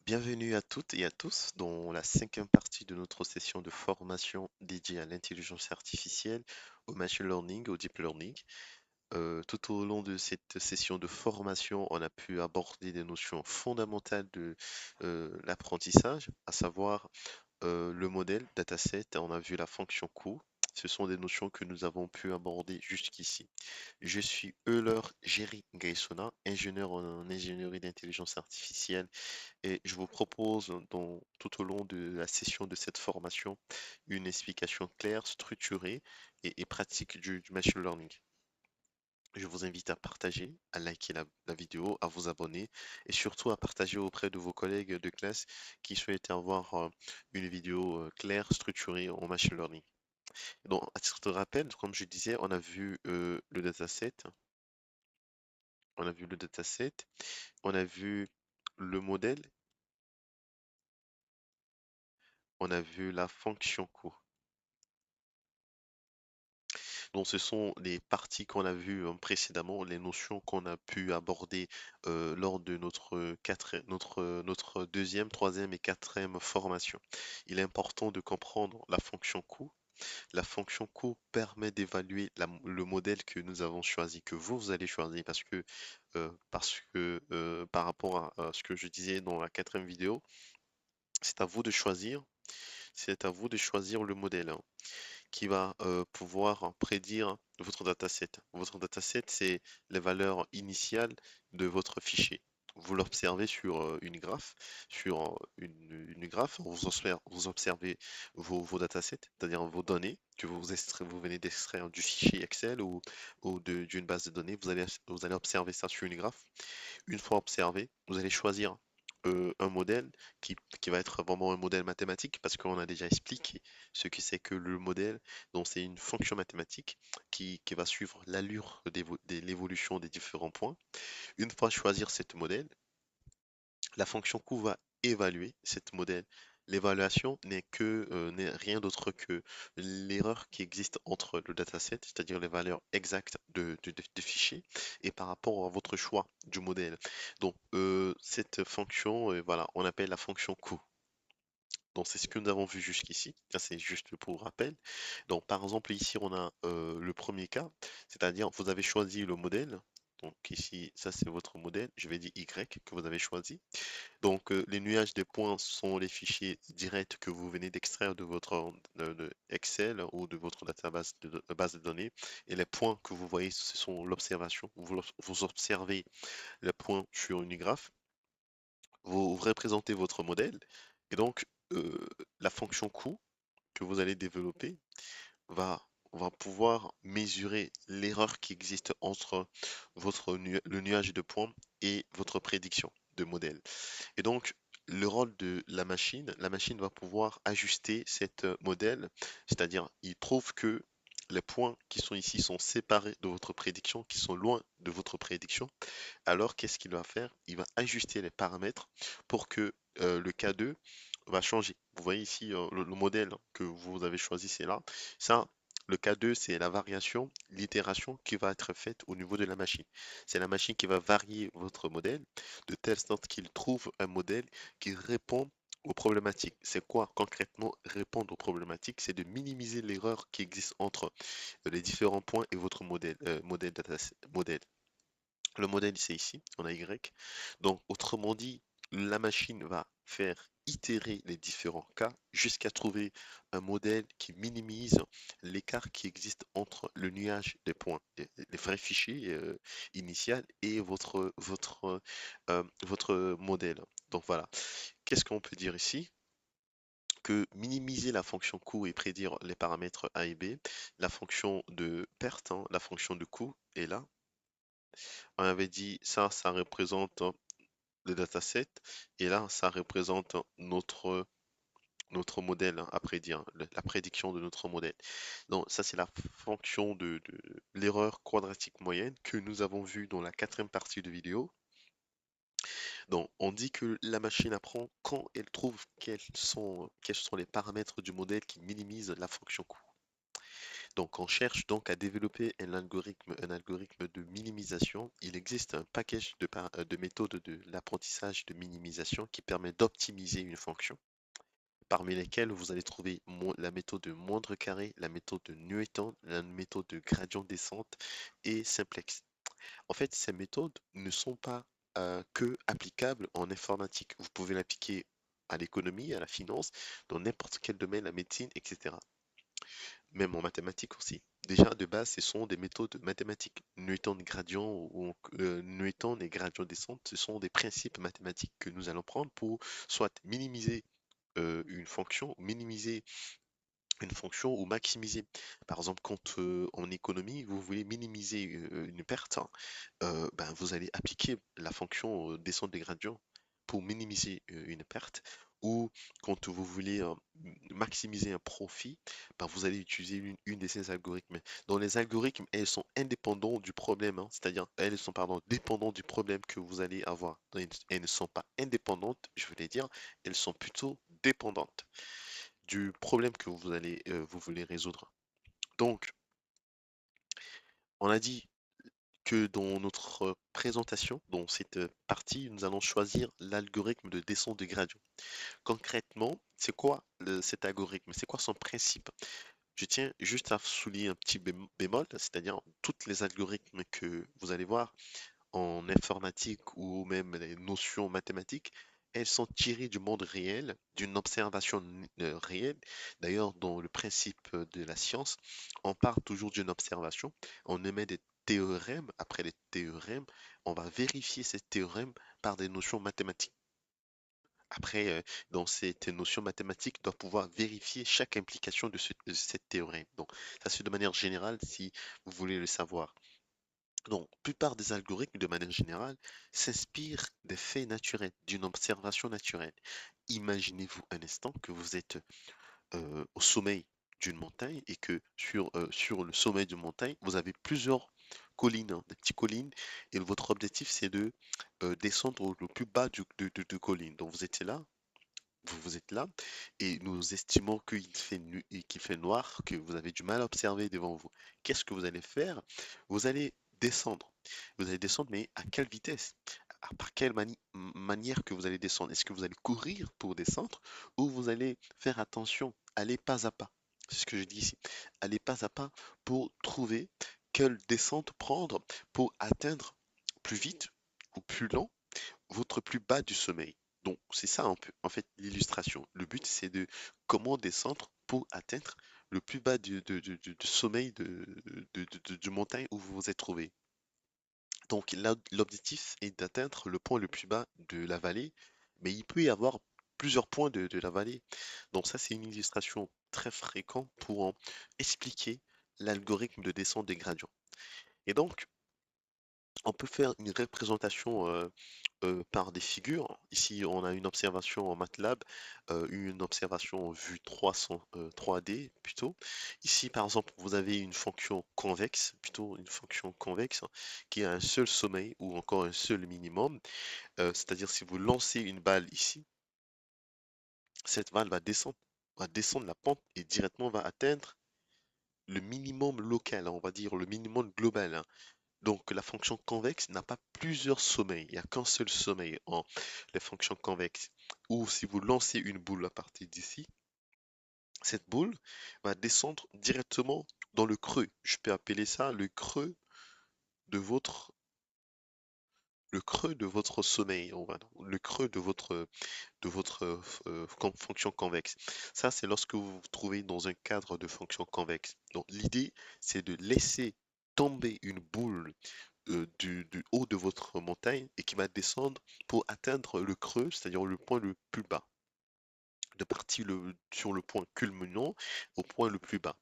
Bienvenue à toutes et à tous dans la cinquième partie de notre session de formation dédiée à l'intelligence artificielle, au machine learning, au deep learning. Tout au long de cette session de formation, on a pu aborder des notions fondamentales de l'apprentissage, à savoir le modèle, dataset, on a vu la fonction coût. Ce sont des notions que nous avons pu aborder jusqu'ici. Je suis Euler Jerry Gaissona, ingénieur en ingénierie d'intelligence artificielle et je vous propose tout au long de la session de cette formation une explication claire, structurée et pratique du machine learning. Je vous invite à partager, à liker la vidéo, à vous abonner et surtout à partager auprès de vos collègues de classe qui souhaitent avoir une vidéo claire, structurée en machine learning. Donc, à titre de rappel, comme je disais, le dataset, on a vu le dataset, on a vu le modèle, on a vu la fonction coût. Donc, ce sont les parties qu'on a vues précédemment, les notions qu'on a pu aborder lors de notre deuxième, troisième et quatrième formation. Il est important de comprendre la fonction coût. La fonction coût permet d'évaluer le modèle que nous avons choisi, que vous allez choisir, parce que par rapport à ce que je disais dans la quatrième vidéo, c'est à vous de choisir, c'est à vous de choisir le modèle, hein, qui va pouvoir prédire votre dataset. Votre dataset, c'est les valeurs initiales de votre fichier. Vous l'observez sur une graphe, une graphe, vous observez vos datasets, c'est-à-dire vos données que vous venez d'extraire du fichier Excel ou d'une base de données. Vous allez observer ça sur une graphe. Une fois observé, vous allez choisir un modèle qui va être vraiment un modèle mathématique parce qu'on a déjà expliqué ce que c'est que le modèle. Donc, c'est une fonction mathématique qui va suivre l'allure de l'évolution des différents points. Une fois choisir ce modèle, la fonction coût va évaluer cette modèle. L'évaluation n'est rien d'autre que l'erreur qui existe entre le dataset, c'est-à-dire les valeurs exactes de fichier, et par rapport à votre choix du modèle. Donc, cette fonction, voilà, on appelle la fonction coût. Donc, c'est ce que nous avons vu jusqu'ici. Ça, c'est juste pour rappel. Donc, par exemple, ici, on a le premier cas, c'est-à-dire vous avez choisi le modèle. Donc, ici, ça, c'est votre modèle. Je vais dire Y que vous avez choisi. Donc, les nuages de points sont les fichiers directs que vous venez d'extraire de votre de Excel ou de votre database base de données. Et les points que vous voyez, ce sont l'observation. Vous observez les points sur une graphe. Vous représentez votre modèle. Et donc, la fonction coût que vous allez développer va, va pouvoir mesurer l'erreur qui existe entre le nuage de points et votre prédiction de modèle. Et donc, le rôle de la machine va pouvoir ajuster cette modèle, c'est-à-dire il trouve que les points qui sont ici sont séparés de votre prédiction, qui sont loin de votre prédiction. Alors, qu'est-ce qu'il va faire? Il va ajuster les paramètres pour que le K2 va changer. Vous voyez ici le modèle que vous avez choisi, c'est là. Ça, le K2, c'est la variation, l'itération qui va être faite au niveau de la machine. C'est la machine qui va varier votre modèle de telle sorte qu'il trouve un modèle qui répond aux problématiques. C'est quoi concrètement répondre aux problématiques? C'est de minimiser l'erreur qui existe entre les différents points et votre modèle. Le modèle, c'est ici, on a Y. Donc, autrement dit, la machine va faire itérer les différents cas jusqu'à trouver un modèle qui minimise l'écart qui existe entre le nuage des points, les vrais fichiers initial et votre modèle. Donc voilà. Qu'est-ce qu'on peut dire ici? Que minimiser la fonction coût et prédire les paramètres A et B, la fonction de perte, hein, la fonction de coût est là. On avait dit ça, ça représente le dataset, et là, ça représente notre modèle hein, à prédire, la prédiction de notre modèle. Donc, ça, c'est la fonction de l'erreur quadratique moyenne que nous avons vue dans la quatrième partie de vidéo. Donc, on dit que la machine apprend quand elle trouve quels sont les paramètres du modèle qui minimisent la fonction coût. Donc, on cherche donc à développer un algorithme de minimisation. Il existe un package de méthodes de l'apprentissage de minimisation qui permet d'optimiser une fonction, parmi lesquelles vous allez trouver la méthode de moindre carré, la méthode de Newton, la méthode de gradient descente et simplex. En fait, ces méthodes ne sont pas que applicables en informatique. Vous pouvez l'appliquer à l'économie, à la finance, dans n'importe quel domaine, la médecine, etc. Même en mathématiques aussi. Déjà, de base, ce sont des méthodes mathématiques. Newton gradient ou Newton et gradient descente, ce sont des principes mathématiques que nous allons prendre pour soit minimiser une fonction, minimiser une fonction ou maximiser. Par exemple, quand en économie, vous voulez minimiser une perte, hein, ben, vous allez appliquer la fonction descente des gradients pour minimiser une perte. Ou quand vous voulez maximiser un profit, ben, vous allez utiliser une de ces algorithmes. Dans les algorithmes, elles sont indépendants du problème, hein, c'est-à-dire elles sont pardon, dépendantes du problème que vous allez avoir. Elles ne sont pas indépendantes, je voulais dire, elles sont plutôt dépendantes du problème que vous voulez résoudre. Donc, on a dit que dans notre présentation, dans cette partie, nous allons choisir l'algorithme de descente de gradient. Concrètement, c'est quoi cet algorithme? C'est quoi son principe? Je tiens juste à souligner un petit bémol, c'est-à-dire toutes les algorithmes que vous allez voir en informatique ou même les notions mathématiques, elles sont tirées du monde réel, d'une observation réelle. D'ailleurs, dans le principe de la science, on part toujours d'une observation, on émet des théorèmes, après les théorèmes, on va vérifier ces théorèmes par des notions mathématiques. Après, dans cette notion mathématique, on doit pouvoir vérifier chaque implication de cette théorème. Donc, ça c'est de manière générale si vous voulez le savoir. Donc, la plupart des algorithmes, de manière générale, s'inspirent des faits naturels, d'une observation naturelle. Imaginez-vous un instant que vous êtes au sommet d'une montagne et que sur le sommet d'une montagne, vous avez plusieurs collines, hein, des petites collines, et votre objectif, c'est de descendre le plus bas de colline. Donc, vous êtes là, et nous estimons qu'il fait noir, que vous avez du mal à observer devant vous. Qu'est-ce que vous allez faire? Vous allez descendre. Vous allez descendre, mais à quelle vitesse? Par quelle manière que vous allez descendre? Est-ce que vous allez courir pour descendre ou vous allez faire attention, aller pas à pas? C'est ce que je dis ici. Aller pas à pas pour trouver quelle descente prendre pour atteindre plus vite ou plus lent votre plus bas du sommeil. Donc, c'est ça un peu, en fait, l'illustration. Le but, c'est de comment descendre pour atteindre le plus bas du sommeil du montagne où vous vous êtes trouvé. Donc, là, l'objectif est d'atteindre le point le plus bas de la vallée, mais il peut y avoir plusieurs points de la vallée. Donc, ça, c'est une illustration très fréquente pour expliquer l'algorithme de descente des gradients. Et donc, on peut faire une représentation par des figures. Ici, on a une observation en MATLAB, une observation en vue 3D plutôt. Ici, par exemple, vous avez une fonction convexe, plutôt une fonction convexe, hein, qui a un seul sommeil ou encore un seul minimum. C'est-à-dire, si vous lancez une balle ici, cette balle va descendre la pente et directement va atteindre le minimum local, hein, on va dire le minimum global, hein. Donc la fonction convexe n'a pas plusieurs sommeils, il n'y a qu'un seul sommeil en les fonctions convexes. Ou si vous lancez une boule à partir d'ici, cette boule va descendre directement dans le creux. Je peux appeler ça de votre, le creux de votre sommeil, le creux de votre fonction convexe. Ça, c'est lorsque vous vous trouvez dans un cadre de fonction convexe. Donc l'idée, c'est de laisser tomber une boule du haut de votre montagne et qui va descendre pour atteindre le creux, c'est-à-dire le point le plus bas, de partir sur le point culminant au point le plus bas.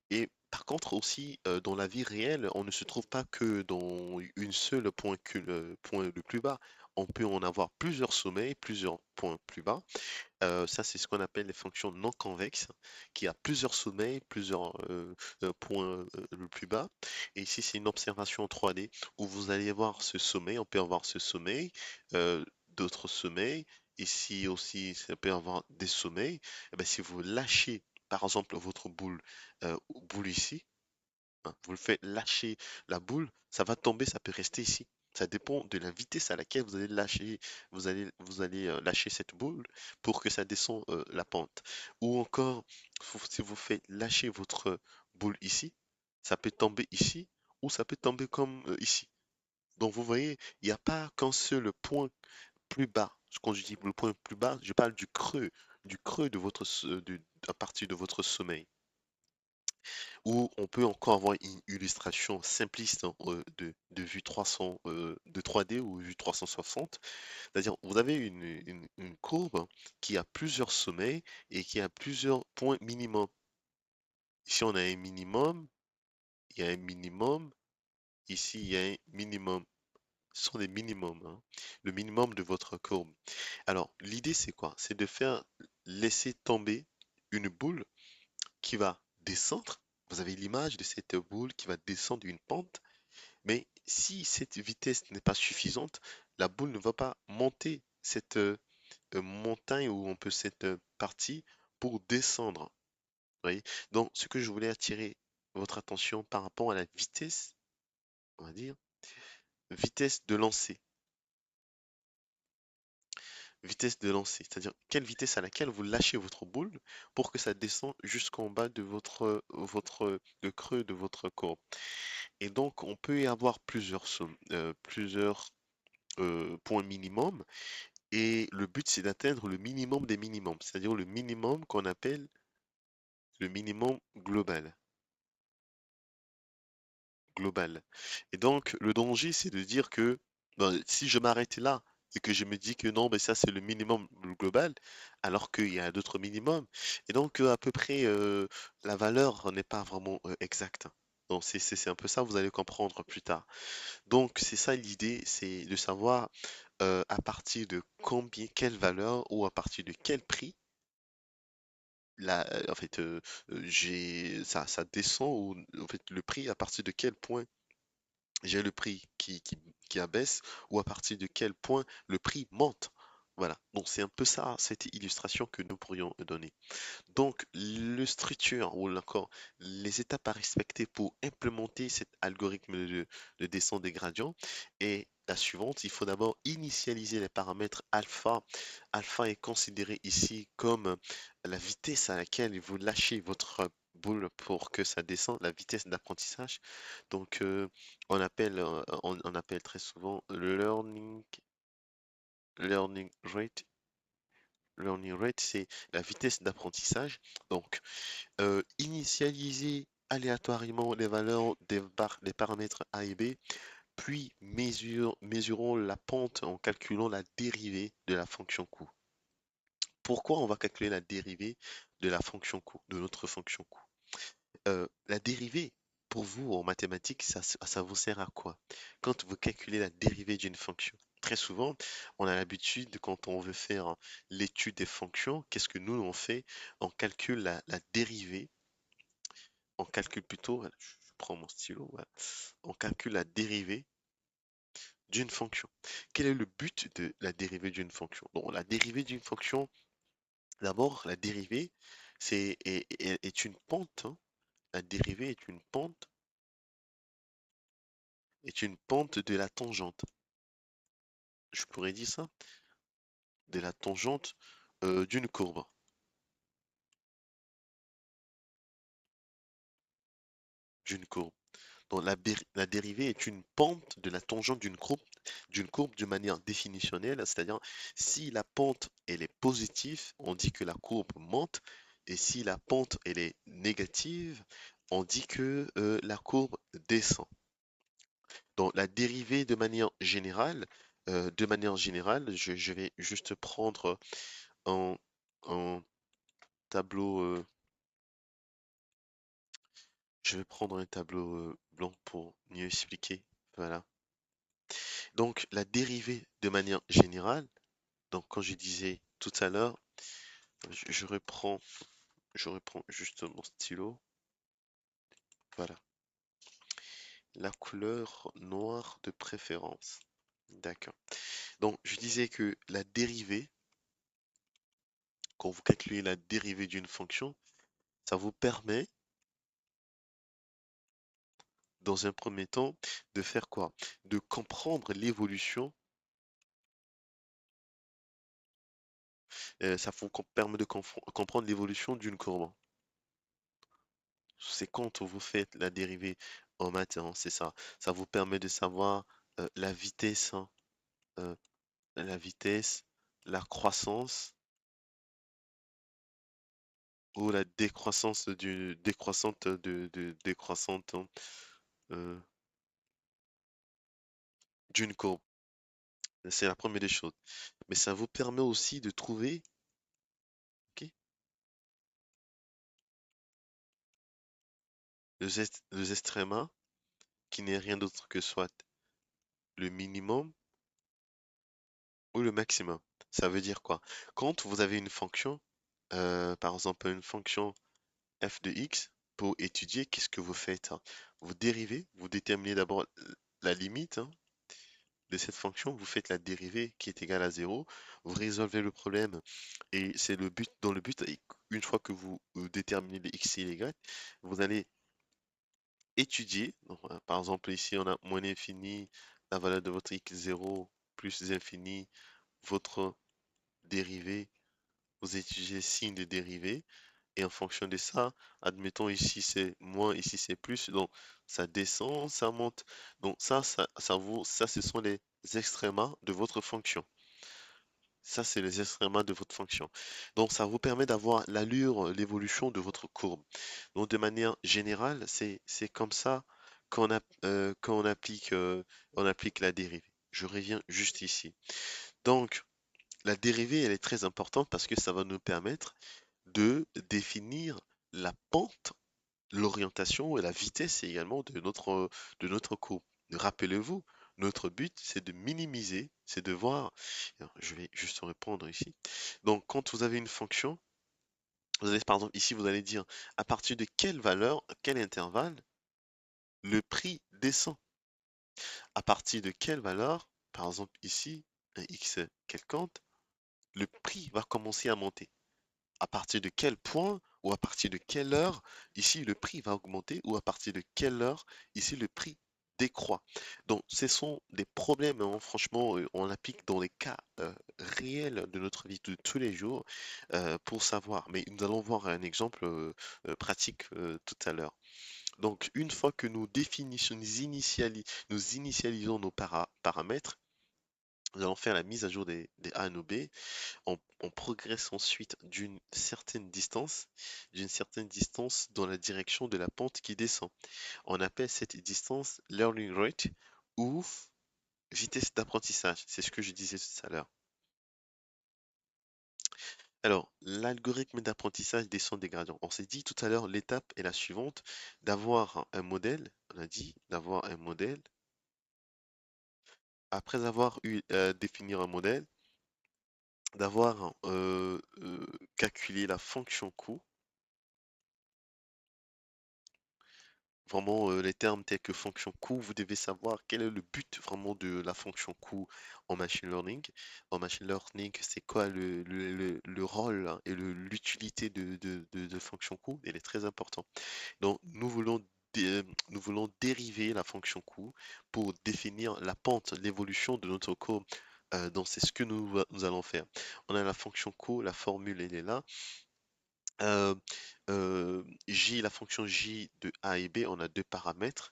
Et par contre aussi, dans la vie réelle, on ne se trouve pas que dans une seule point le plus bas. On peut en avoir plusieurs sommets, plusieurs points plus bas. Ça, c'est ce qu'on appelle les fonctions non convexes, qui a plusieurs sommets, plusieurs points le plus bas. Et ici, c'est une observation en 3D où vous allez voir ce sommet, on peut avoir ce sommet, d'autres sommets. Ici aussi, ça peut avoir des sommets. Eh ben, si vous lâchez par exemple, votre boule ici, hein, vous le faites lâcher la boule, ça va tomber, ça peut rester ici. Ça dépend de la vitesse à laquelle vous allez lâcher, vous allez lâcher cette boule pour que ça descende la pente. Ou encore, si vous faites lâcher votre boule ici, ça peut tomber ici ou ça peut tomber comme ici. Donc vous voyez, il n'y a pas qu'un seul point plus bas. Quand je dis le point plus bas, je parle du creux de à partir de votre sommeil. Ou on peut encore avoir une illustration simpliste hein, de vue 300, de 3D ou vue 360. C'est-à-dire, vous avez une courbe qui a plusieurs sommets et qui a plusieurs points minimum. Ici, on a un minimum, il y a un minimum, ici, il y a un minimum. Ce sont des minimums, hein, le minimum de votre courbe. Alors, l'idée, c'est quoi? C'est de faire laisser tomber une boule qui va descendre. Vous avez l'image de cette boule qui va descendre une pente. Mais si cette vitesse n'est pas suffisante, la boule ne va pas monter cette montagne ou on peut cette partie pour descendre. Vous voyez? Donc, ce que je voulais attirer votre attention par rapport à la vitesse, on va dire, vitesse de lancer. Vitesse de lancer, c'est-à-dire quelle vitesse à laquelle vous lâchez votre boule pour que ça descende jusqu'en bas de le creux de votre courbe. Et donc, on peut y avoir plusieurs points minimum. Et le but, c'est d'atteindre le minimum des minimums, c'est-à-dire le minimum qu'on appelle le minimum global. Global. Et donc, le danger, c'est de dire que ben, si je m'arrête là et que je me dis que non, ben, ça, c'est le minimum global, alors qu'il y a d'autres minimums. Et donc, à peu près, la valeur n'est pas vraiment exacte. Donc, c'est un peu ça, vous allez comprendre plus tard. Donc, c'est ça l'idée, c'est de savoir à partir de combien, quelle valeur ou à partir de quel prix en fait, ça descend ou en fait le prix à partir de quel point j'ai le prix qui abaisse ou à partir de quel point le prix monte. Voilà. Donc c'est un peu ça, cette illustration que nous pourrions donner. Donc, le structure ou encore les étapes à respecter pour implémenter cet algorithme de descente des gradients est la suivante. Il faut d'abord initialiser les paramètres alpha. Alpha est considéré ici comme la vitesse à laquelle vous lâchez votre boule pour que ça descende, la vitesse d'apprentissage. Donc, on appelle très souvent le learning rate. Learning rate, c'est la vitesse d'apprentissage. Donc, initialiser aléatoirement les valeurs des paramètres A et B, puis mesurons la pente en calculant la dérivée de la fonction coût. Pourquoi on va calculer la dérivée de la fonction coût, de notre fonction coût? La dérivée, pour vous en mathématiques, ça vous sert à quoi? Quand vous calculez la dérivée d'une fonction, très souvent, on a l'habitude, quand on veut faire l'étude des fonctions, qu'est-ce que nous on fait? On calcule la dérivée, on calcule plutôt, voilà, je prends mon stylo, voilà. On calcule la dérivée d'une fonction. Quel est le but de la dérivée d'une fonction? Donc, la dérivée d'une fonction, d'abord, la dérivée, est une pente, hein. La dérivée est une pente de la tangente. Je pourrais dire ça? De la tangente d'une courbe. D'une courbe. Donc la dérivée est une pente de la tangente d'une courbe de manière définitionnelle, c'est-à-dire si la pente elle est positive, on dit que la courbe monte, et si la pente elle est négative, on dit que la courbe descend. Donc la dérivée de manière générale, je vais juste prendre un, un tableau, je vais prendre un tableau blanc pour mieux expliquer. Voilà. Donc la dérivée de manière générale, donc quand je disais tout à l'heure, je reprends juste mon stylo. Voilà. La couleur noire de préférence. D'accord. Donc je disais que la dérivée, quand vous calculez la dérivée d'une fonction, Ça vous permet, dans un premier temps, de faire quoi? De comprendre l'évolution, ça vous permet de comprendre l'évolution d'une courbe. C'est quand vous faites la dérivée en maths, hein, c'est ça. Ça vous permet de savoir la vitesse, hein, euh, la vitesse, la croissance ou la décroissance décroissante hein, euh, d'une courbe. C'est la première des choses. Mais ça vous permet aussi de trouver, ok, le extréma qui n'est rien d'autre que soit le minimum ou le maximum. Ça veut dire quoi? Quand vous avez une fonction, par exemple une fonction f de x, pour étudier, qu'est-ce que vous faites? Hein. Vous dérivez, vous déterminez d'abord la limite hein, de cette fonction, vous faites la dérivée qui est égale à zéro, vous résolvez le problème et c'est le but, dans le but, et une fois que vous déterminez les x et les y, vous allez étudier. Donc, par exemple, ici, on a moins l'infini, la valeur de votre x0 plus l'infini, votre dérivée, vous étudiez le signe de dérivée. Et en fonction de ça, admettons ici c'est moins, ici c'est plus, donc ça descend, ça monte. Donc ça ce sont les extrémas de votre fonction. Ça, c'est les extrémas de votre fonction. Donc, ça vous permet d'avoir l'allure, l'évolution de votre courbe. Donc, de manière générale, c'est comme ça qu'on on applique la dérivée. Je reviens juste ici. Donc, la dérivée, elle est très importante parce que ça va nous permettre de définir la pente, l'orientation et la vitesse également de notre courbe. Rappelez-vous, notre but, c'est de minimiser, c'est de voir. Alors, je vais juste répondre ici. Donc, quand vous avez une fonction, vous allez, par exemple, ici, vous allez dire à partir de quelle valeur, quel intervalle, le prix descend. À partir de quelle valeur, par exemple, ici, un x quelconque, le prix va commencer à monter. À partir de quel point ou à partir de quelle heure, ici, le prix va augmenter ou à partir de quelle heure, ici, le prix décroît. Donc, ce sont des problèmes, hein, franchement, on l'applique dans les cas réels de notre vie de tous les jours pour savoir. Mais nous allons voir un exemple pratique tout à l'heure. Donc, une fois que nous définissons, nous initialisons nos paramètres, nous allons faire la mise à jour des A et nos B on progresse ensuite d'une certaine distance dans la direction de la pente qui descend. On appelle cette distance learning rate ou vitesse d'apprentissage. C'est ce que je disais tout à l'heure. Alors, l'algorithme d'apprentissage descend des gradients. On s'est dit tout à l'heure, l'étape est la suivante, d'avoir un modèle, on a dit d'avoir un modèle. Après avoir eu définir un modèle, d'avoir calculé la fonction coût. Vraiment, les termes tels que fonction coût, vous devez savoir quel est le but vraiment de la fonction coût en machine learning. En machine learning, c'est quoi le rôle hein, et l'utilité de fonction coût? Elle est très important. Donc, nous voulons dériver la fonction coût pour définir la pente, l'évolution de notre courbe. Donc, c'est ce que nous allons faire. On a la fonction coût, la formule, elle est là. Euh, J, la fonction J de A et B, on a deux paramètres.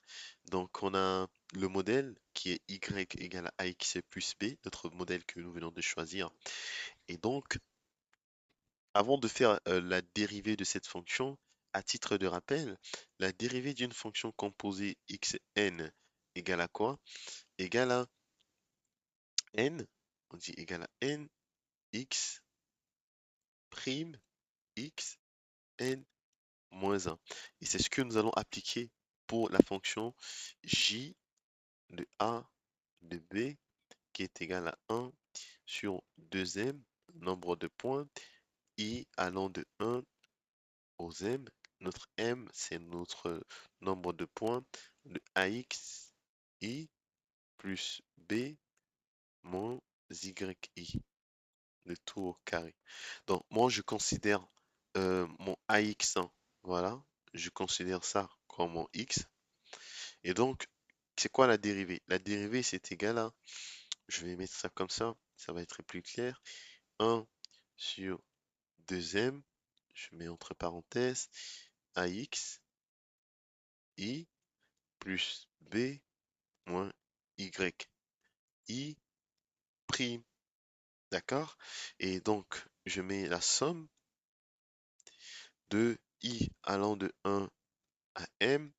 Donc, on a le modèle qui est Y égale à AX plus B, notre modèle que nous venons de choisir. Et donc, avant de faire la dérivée de cette fonction, à titre de rappel, la dérivée d'une fonction composée xn égale à quoi? Égale à n, on dit égale à n x prime x n moins 1. Et c'est ce que nous allons appliquer pour la fonction j de a de b qui est égal à 1 sur 2m, nombre de points, i allant de 1 aux m. Notre m, c'est notre nombre de points de ax i plus b moins yi, le tout au carré. Donc, moi, je considère mon ax Voilà, je considère ça comme mon x. Et donc, c'est quoi la dérivée? La dérivée, c'est égal à, je vais mettre ça comme ça va être plus clair. 1 sur 2m, je mets entre parenthèses, ax, i, plus b, moins y. I prime, d'accord? Et donc, je mets la somme de i allant de 1 à m.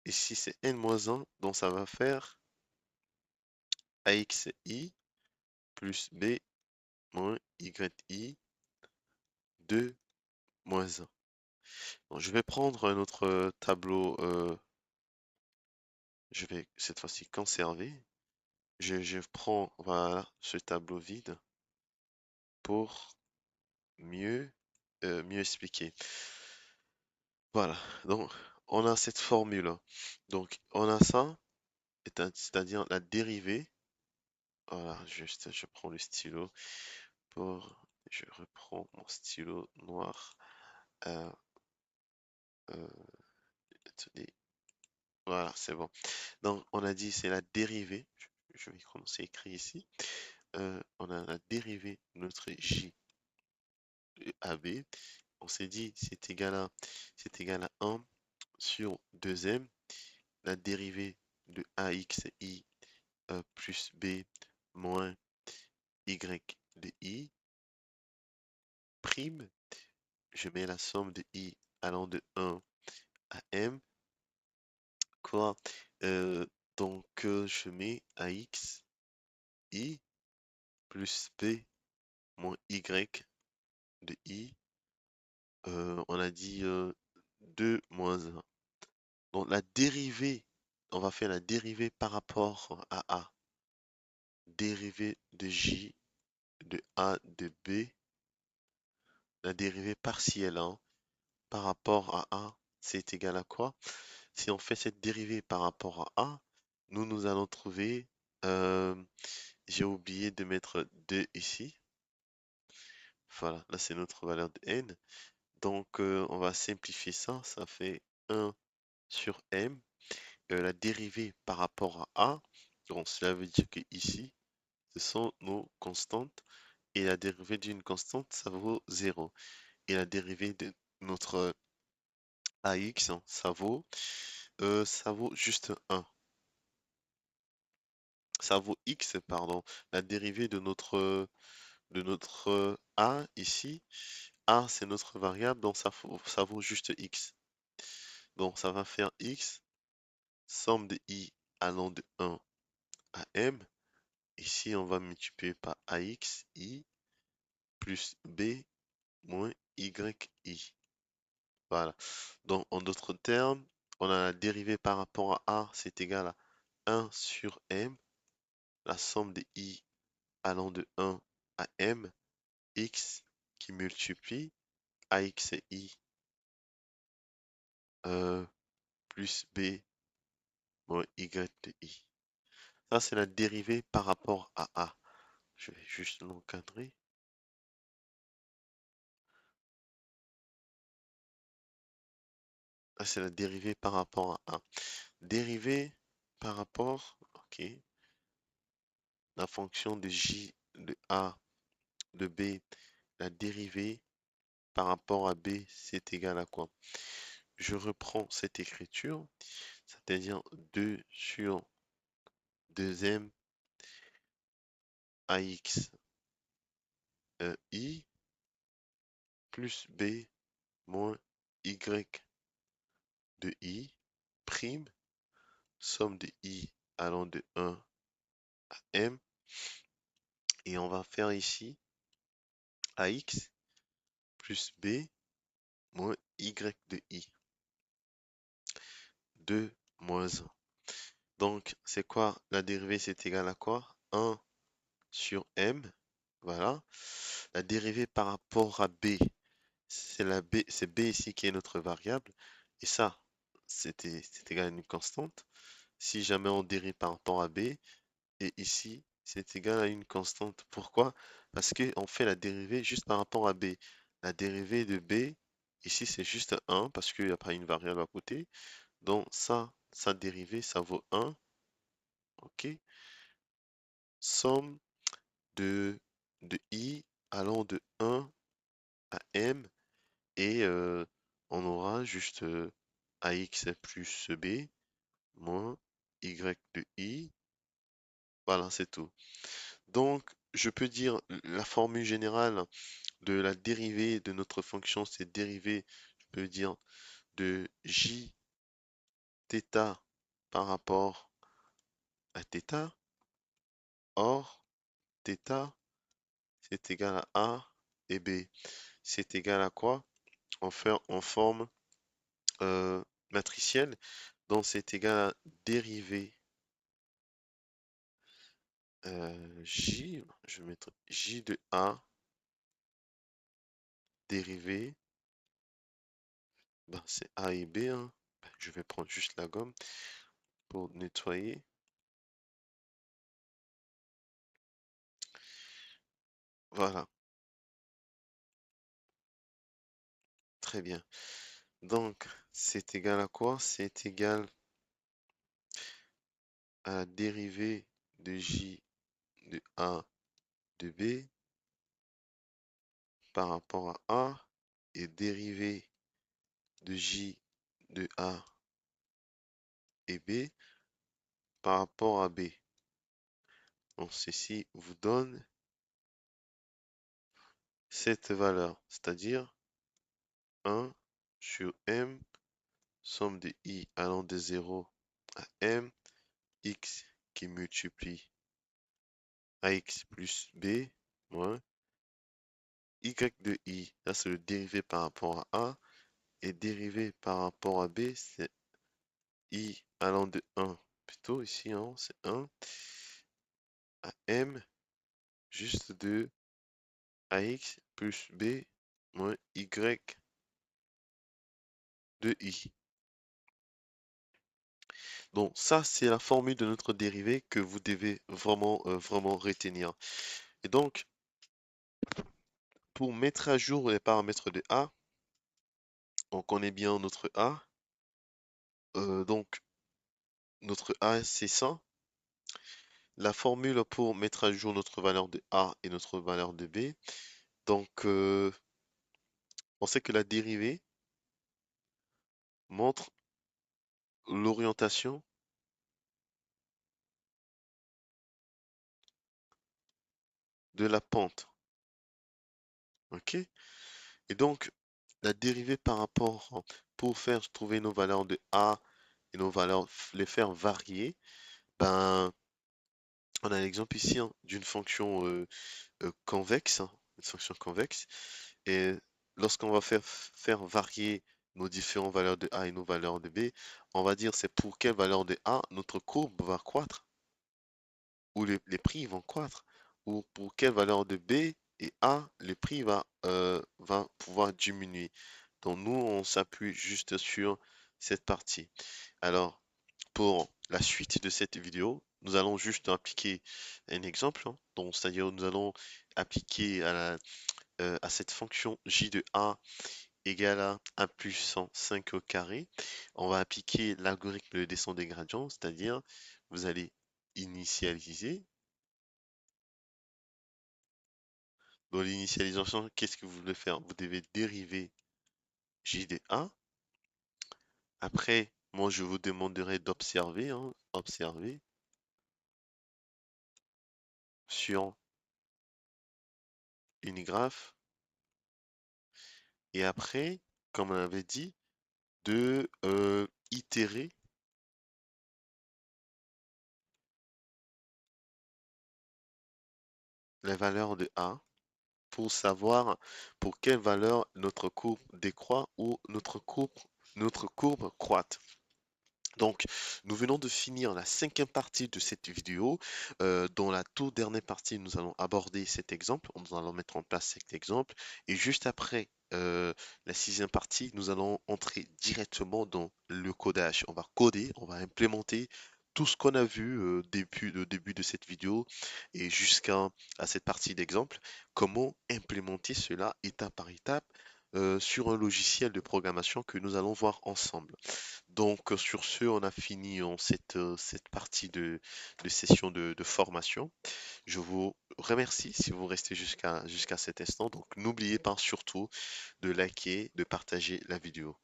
Ici, c'est n-1, donc ça va faire axi plus b moins yi 2 moins 1. Donc, je vais prendre un autre tableau, je vais cette fois-ci conserver. Je prends, voilà, ce tableau vide pour mieux, mieux expliquer. Voilà, donc on a cette formule. Donc on a ça, c'est-à-dire la dérivée. Voilà, juste je prends le stylo pour, je reprends mon stylo noir. Euh, euh, attendez, voilà, c'est bon. Donc on a dit c'est la dérivée. Je vais commencer à écrire ici. On a la dérivée de notre j AB. On s'est dit c'est égal à 1 sur 2m. La dérivée de axi plus b moins y de i prime. Je mets la somme de i allant de 1 à m. Quoi? Donc, je mets ax i plus b moins y de i. On a dit 2 moins 1. Donc, la dérivée, on va faire la dérivée par rapport à a. Dérivée de j de a de b. La dérivée partielle, hein, par rapport à a, c'est égal à quoi? Si on fait cette dérivée par rapport à a, nous allons trouver, euh, j'ai oublié de mettre 2 ici. Voilà, là c'est notre valeur de n. Donc on va simplifier ça, ça fait 1 sur m. La dérivée par rapport à a, donc cela veut dire que ici, ce sont nos constantes. Et la dérivée d'une constante, ça vaut 0. Et la dérivée de notre ax, hein, ça vaut juste 1. Ça vaut x, pardon. La dérivée de notre a ici. A, c'est notre variable, donc ça vaut juste x. Donc ça va faire x, somme de i allant de 1 à m. Ici, on va multiplier par ax, i, plus b, moins y, i. Voilà. Donc, en d'autres termes, on a la dérivée par rapport à a, c'est égal à 1 sur m. La somme de i allant de 1 à m, x qui multiplie ax et i plus b moins y de i. Ça, c'est la dérivée par rapport à a. Je vais juste l'encadrer. Ça, c'est la dérivée par rapport à a. Dérivée par rapport, ok, la fonction de j de a de b, la dérivée par rapport à b, c'est égal à quoi? Je reprends cette écriture, c'est-à-dire 2 sur 2m ax i plus b moins y de i prime, somme de i allant de 1 à m. Et on va faire ici ax plus b moins y de i. 2 moins 1. Donc, c'est quoi la dérivée? C'est égal à quoi? 1 sur m. Voilà. La dérivée par rapport à b, c'est b ici qui est notre variable. Et ça, c'est égal à une constante. Si jamais on dérive par rapport à b, et ici, c'est égal à une constante. Pourquoi? Parce qu'on fait la dérivée juste par rapport à b. La dérivée de b, Ici, c'est juste 1 parce qu'il n'y a pas une variable à côté. Donc ça, sa dérivée, ça vaut 1. OK? Somme de, de i allant de 1 à m et on aura juste ax plus b moins y de i. Voilà, c'est tout. Donc, je peux dire la formule générale de la dérivée de notre fonction, c'est dérivée, je peux dire, de j θ par rapport à θ. Or, θ, c'est égal à A et B. C'est égal à quoi? En forme euh, matricielle. Donc, c'est égal à dérivée J, je vais mettre J de A, dérivée, ben, c'est A et B, hein. Ben, je vais prendre juste la gomme pour nettoyer. Voilà, très bien. Donc, c'est égal à quoi? C'est égal à la dérivée de J de A de B par rapport à A et dérivée de J de A et B par rapport à B. Donc, ceci vous donne cette valeur, c'est-à-dire 1 sur M, somme de I allant de 0 à M, X qui multiplie AX plus B, moins Y de I. Là, c'est le dérivé par rapport à A. Et dérivé par rapport à B, c'est I allant de 1. Plutôt ici, hein, c'est 1 à M, juste de AX plus B moins Y de I. Donc ça, c'est la formule de notre dérivée que vous devez vraiment retenir. Et donc, pour mettre à jour les paramètres de A, on connaît bien notre A. Donc, notre A, c'est ça. La formule pour mettre à jour notre valeur de A et notre valeur de B. Donc, on sait que la dérivée montre l'orientation de la pente. OK? Et donc, la dérivée par rapport, pour faire trouver nos valeurs de A et nos valeurs, les faire varier, ben, on a l'exemple ici hein, d'une fonction convexe, hein, une fonction convexe. Et lorsqu'on va faire varier nos différentes valeurs de A et nos valeurs de B, on va dire c'est pour quelle valeur de A notre courbe va croître, ou les prix vont croître, ou pour quelle valeur de B et A, le prix va pouvoir diminuer. Donc nous, on s'appuie juste sur cette partie. Alors, pour la suite de cette vidéo, nous allons juste appliquer un exemple. Hein. Donc, c'est-à-dire nous allons appliquer à cette fonction j de a égale à 1 puissance 5 au carré. On va appliquer l'algorithme de descente des gradients, c'est-à-dire vous allez initialiser. Dans l'initialisation, qu'est-ce que vous voulez faire? Vous devez dériver j de a. Après, moi, je vous demanderai d'observer, hein, observer sur une graphe. Et après, comme on avait dit, de itérer la valeur de A pour savoir pour quelle valeur notre courbe décroît ou notre courbe croît. Donc, nous venons de finir la cinquième partie de cette vidéo. Dans la toute dernière partie, nous allons aborder cet exemple. Nous allons mettre en place cet exemple. Et juste après la sixième partie, nous allons entrer directement dans le codage. On va coder, on va implémenter tout ce qu'on a vu depuis le début de cette vidéo et jusqu'à cette partie d'exemple. Comment implémenter cela étape par étape sur un logiciel de programmation que nous allons voir ensemble. Donc, sur ce, on a fini cette partie de session de formation. Je vous remercie si vous restez jusqu'à cet instant. Donc, n'oubliez pas surtout de liker, de partager la vidéo.